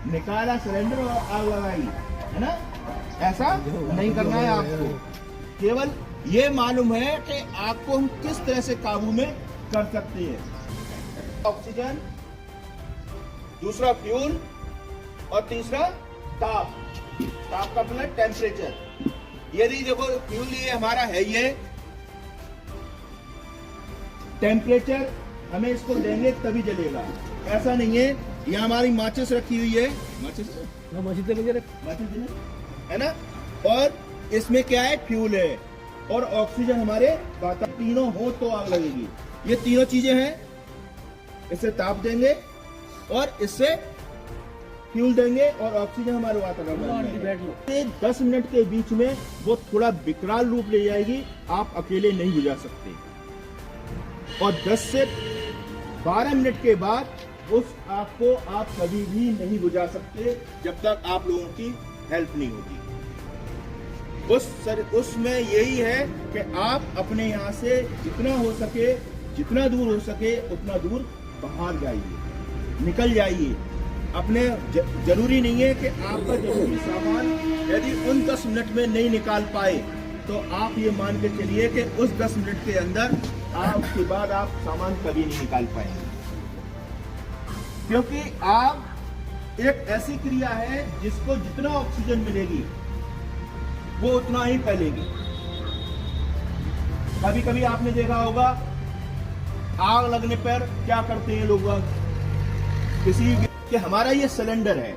निकाला सिलेंडर और आग लगाई, है ना। ऐसा नहीं करना है आपको। केवल ये मालूम है कि आग को हम किस तरह से काबू में कर सकते हैं। ऑक्सीजन, दूसरा फ्यूल और तीसरा ताप। ताप का मतलब टेम्परेचर। यदि देखो फ्यूल ये हमारा है, ये टेम्परेचर हमें इसको देंगे तभी जलेगा, ऐसा नहीं है। यहाँ हमारी माचिस रखी हुई है, माचिस है ना, और इसमें क्या है, फ्यूल है और ऑक्सीजन हमारे वातावरण, तीनों हो तो आग लगेगी। ये तीनों चीजें हैं, इससे ताप देंगे और इससे फ्यूल देंगे और ऑक्सीजन हमारे वातावरण में। 10 मिनट के बीच में वो थोड़ा विकराल रूप ले जाएगी, आप अकेले नहीं बुझा सकते। और 10 से 12 मिनट के बाद उस आग को आप कभी भी नहीं बुझा सकते जब तक आप लोगों की हेल्प नहीं होगी। उसमें यही है कि आप अपने यहाँ से जितना हो सके, जितना दूर हो सके उतना दूर बाहर जाइए, निकल जाइए। अपने जरूरी नहीं है कि आपका जरूरी सामान यदि उन 10 मिनट में नहीं निकाल पाए तो आप ये मान के चलिए कि उस 10 मिनट के अंदर उसके बाद आप सामान कभी नहीं निकाल पाएंगे। क्योंकि आग एक ऐसी क्रिया है जिसको जितना ऑक्सीजन मिलेगी वो उतना ही फैलेगी। कभी कभी आपने देखा होगा आग लगने पर क्या करते हैं लोग, किसी कि हमारा ये सिलेंडर है,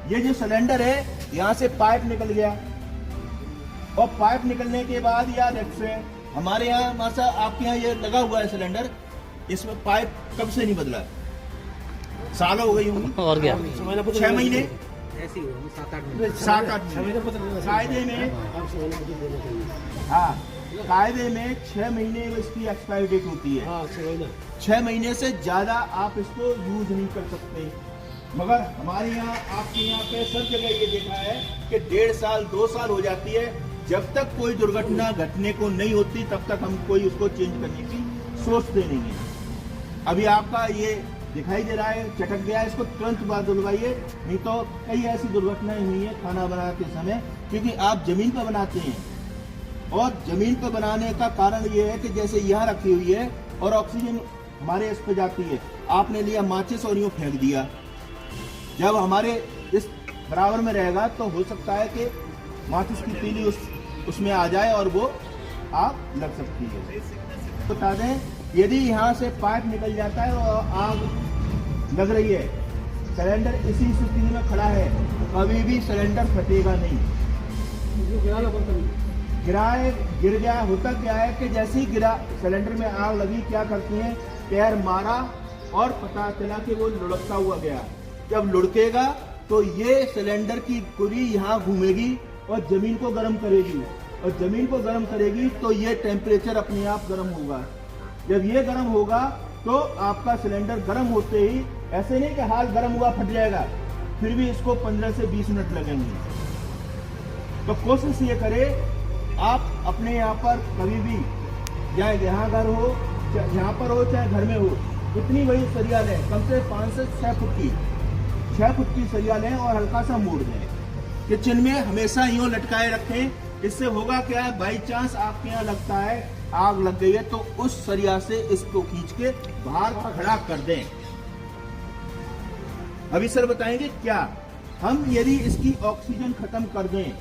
ये जो सिलेंडर है यहाँ से पाइप निकल गया और पाइप निकलने के बाद याद रखिए हमारे यहाँ मासा आपके यहाँ ये लगा हुआ है सिलेंडर, इसमें पाइप कब से नहीं बदला, साल हो गई होंगी और क्या 6 महीने 7-8 कायदे में, हाँ कायदे में 6 महीने इसकी एक्सपायरी डेट होती है। 6 महीने से ज्यादा आप इसको यूज नहीं कर सकते। मगर हमारे यहाँ आपके यहाँ पे सब जगह ये देखा है कि 1.5 साल 2 साल हो जाती है, जब तक कोई दुर्घटना घटने को नहीं होती तब तक हम कोई उसको चेंज करने की सोचते नहीं है। अभी आपका ये दिखाई दे रहा है चटक गया, इसको तुरंत बाद धुलवाइए, नहीं तो कई ऐसी दुर्घटनाएं हुई है खाना बनाते समय, क्योंकि आप जमीन पर बनाते हैं और जमीन पर बनाने का कारण ये है कि जैसे यहाँ रखी हुई है और ऑक्सीजन हमारे इस पे जाती है, आपने लिया माचिस और यूं फेंक दिया, जब हमारे इस बराबर में रहेगा तो हो सकता है कि माचिस की तीली उसमें आ जाए और वो आग लग सकती है। बता दें यदि यहाँ से पाइप निकल जाता है और आग लग रही है, सिलेंडर इसी स्थिति में खड़ा है, कभी भी सिलेंडर फटेगा नहीं। गिर गया, होता क्या है कि जैसे ही गिरा सिलेंडर में आग लगी, क्या करती हैं, पैर मारा और पता चला कि वो लुढ़कता हुआ गया। जब लुढ़केगा तो ये सिलेंडर की कुरी यहाँ घूमेगी और जमीन को गर्म करेगी, और जमीन को गर्म करेगी तो ये टेम्परेचर अपने आप गर्म होगा। जब ये गर्म होगा तो आपका सिलेंडर गर्म होते ही, ऐसे नहीं कि हाल गर्म हुआ फट जाएगा, फिर भी इसको 15 से 20 मिनट लगेंगे। तो कोशिश ये करें आप अपने यहाँ पर कभी भी, चाहे यहाँ घर हो, यहाँ पर हो चाहे घर में हो, इतनी बड़ी सरिया लें, कम से 5 से 6 फुट की सरिया लें और हल्का सा मोड़ दें। किचन में हमेशा यूं लटकाए रखें। इससे होगा क्या, बाई चांस आपके यहाँ लगता है आग लग गई है तो उस सरिया से इसको खींच के बाहर खड़ा कर दें। अभी सर बताएंगे क्या, हम यदि इसकी ऑक्सीजन खत्म कर दें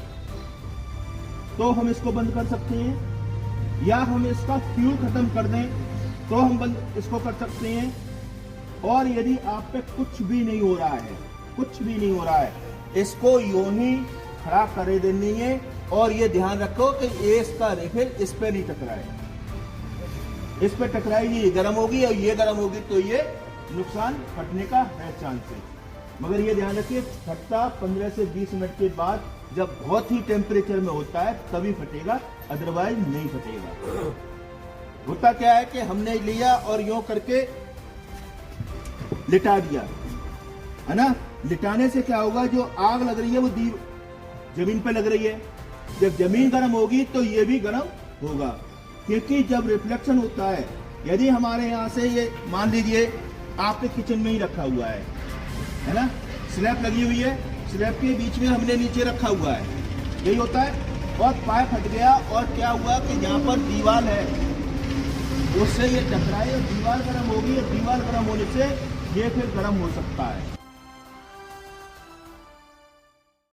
तो हम इसको बंद कर सकते हैं, या हम इसका फ्यूल खत्म कर दें तो हम इसको कर सकते हैं। और यदि आप पे कुछ भी नहीं हो रहा है, इसको यूं ही खड़ा कर देनी है। और ये ध्यान रखो कि इसका रिफिल इस पे नहीं टकराए, इस पे टकराएगी ये गर्म होगी और ये गर्म होगी तो ये नुकसान फटने का है चांसेस। मगर ये ध्यान रखिए, फटता 15 से 20 मिनट के बाद जब बहुत ही टेम्परेचर में होता है तभी फटेगा, अदरवाइज नहीं फटेगा। होता क्या है कि हमने लिया और यूं करके लिटा दिया, है ना। लिटाने से क्या होगा, जो आग लग रही है वो जमीन पे लग रही है, जब जमीन गर्म होगी तो ये भी गर्म होगा। क्योंकि जब रिफ्लेक्शन होता है, यदि हमारे यहाँ से ये मान लीजिए आपके किचन में ही रखा हुआ है ना, स्लैब लगी हुई है, स्लैब के बीच में हमने नीचे रखा हुआ है, यही होता है। और पाइप फट गया और क्या हुआ कि यहाँ पर दीवार है, उससे ये टकराई और दीवार गर्म होगी, और दीवार गर्म होने से ये फिर गर्म हो सकता है।